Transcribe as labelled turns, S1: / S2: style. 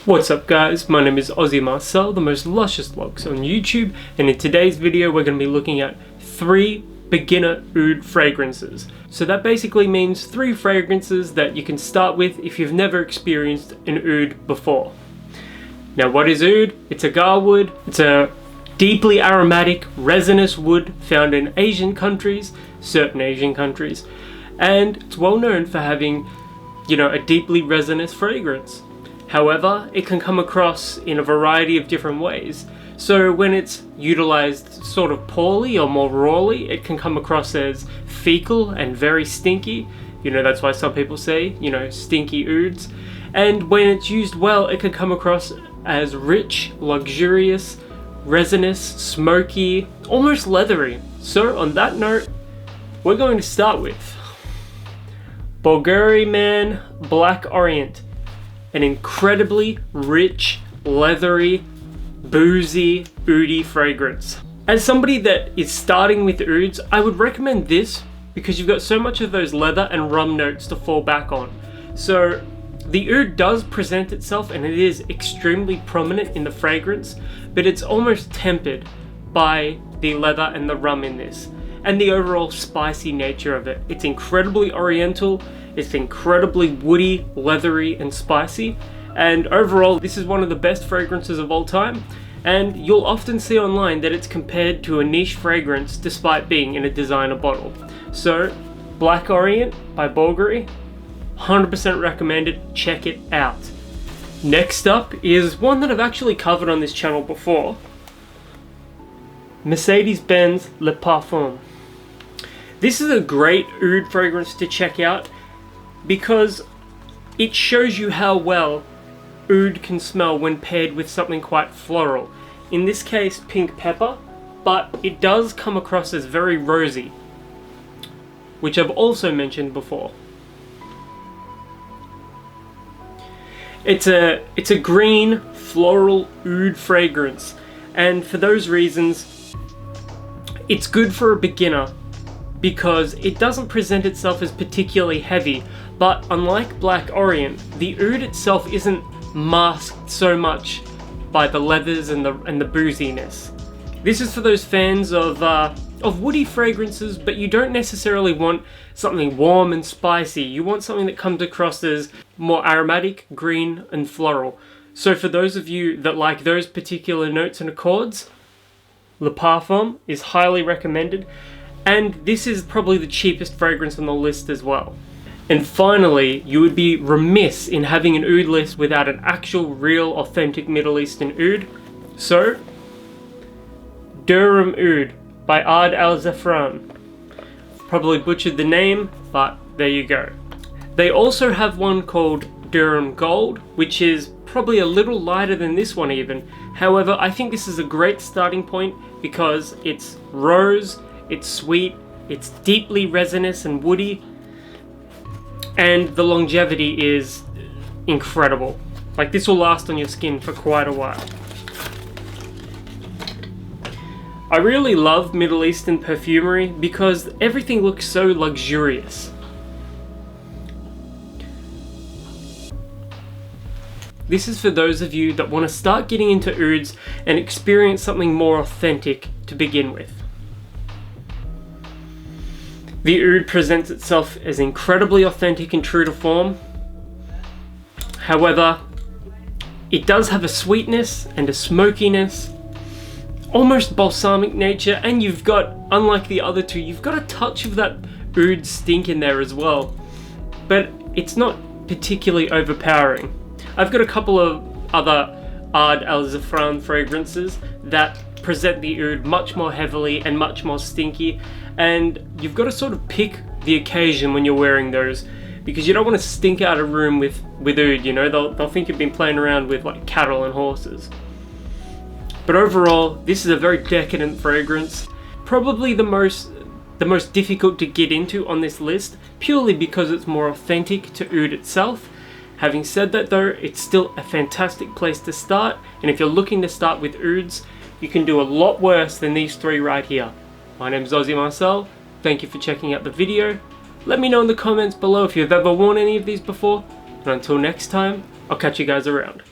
S1: What's up guys, my name is Aussie Marcel, the most luscious locks on YouTube, and in today's video we're going to be looking at 3 beginner oud fragrances. So that basically means 3 fragrances that you can start with if you've never experienced an oud before. Now what is oud? It's a gar wood. It's a deeply aromatic resinous wood found in Asian countries, certain Asian countries, and it's well known for having, a deeply resinous fragrance. However, it can come across in a variety of different ways. So when it's utilized sort of poorly or more rawly, it can come across as fecal and very stinky. That's why some people say, stinky ouds. And when it's used well, it can come across as rich, luxurious, resinous, smoky, almost leathery. So on that note, we're going to start with Bulgari Man Black Orient. An incredibly rich, leathery, boozy, oudy fragrance. As somebody that is starting with ouds, I would recommend this because you've got so much of those leather and rum notes to fall back on. So the oud does present itself and it is extremely prominent in the fragrance, but it's almost tempered by the leather and the rum in this, and the overall spicy nature of it. It's incredibly oriental. It's incredibly woody, leathery, and spicy, and overall this is one of the best fragrances of all time, and you'll often see online that it's compared to a niche fragrance despite being in a designer bottle. So Black Orient by Bulgari, 100% recommended, check it out. Next up is one that I've actually covered on this channel before, Mercedes-Benz Le Perform. This is a great oud fragrance to check out because it shows you how well oud can smell when paired with something quite floral. In this case, pink pepper, but it does come across as very rosy, which I've also mentioned before. It's a green floral oud fragrance, and for those reasons, it's good for a beginner because it doesn't present itself as particularly heavy, but unlike Black Orient, the oud itself isn't masked so much by the leathers and the booziness. This is for those fans of woody fragrances, but you don't necessarily want something warm and spicy. You want something that comes across as more aromatic, green, and floral. So for those of you that like those particular notes and accords, Le Perform is highly recommended. And this is probably the cheapest fragrance on the list as well. And finally, you would be remiss in having an oud list without an actual, real, authentic Middle Eastern oud. So, Durham Oud by Ouds al-Zafran. Probably butchered the name, but there you go. They also have one called Durham Gold, which is probably a little lighter than this one even. However, I think this is a great starting point because it's rose, it's sweet, it's deeply resinous and woody, and the longevity is incredible. Like, this will last on your skin for quite a while. I really love Middle Eastern perfumery because everything looks so luxurious. This is for those of you that want to start getting into ouds and experience something more authentic to begin with. The oud presents itself as incredibly authentic and true to form. However, it does have a sweetness and a smokiness, almost balsamic nature, and you've got, unlike the other two, you've got a touch of that oud stink in there as well. But it's not particularly overpowering. I've got a couple of other Ouds al-Zafran fragrances that present the oud much more heavily and much more stinky, and you've got to sort of pick the occasion when you're wearing those because you don't want to stink out a room with oud. They'll think you've been playing around with like cattle and horses. But overall, this is a very decadent fragrance, probably the most difficult to get into on this list purely because it's more authentic to oud itself. Having said that though, it's still a fantastic place to start, and if you're looking to start with ouds, you can do a lot worse than these 3 right here. My name's Aussie Marcel, thank you for checking out the video. Let me know in the comments below if you've ever worn any of these before, and until next time, I'll catch you guys around.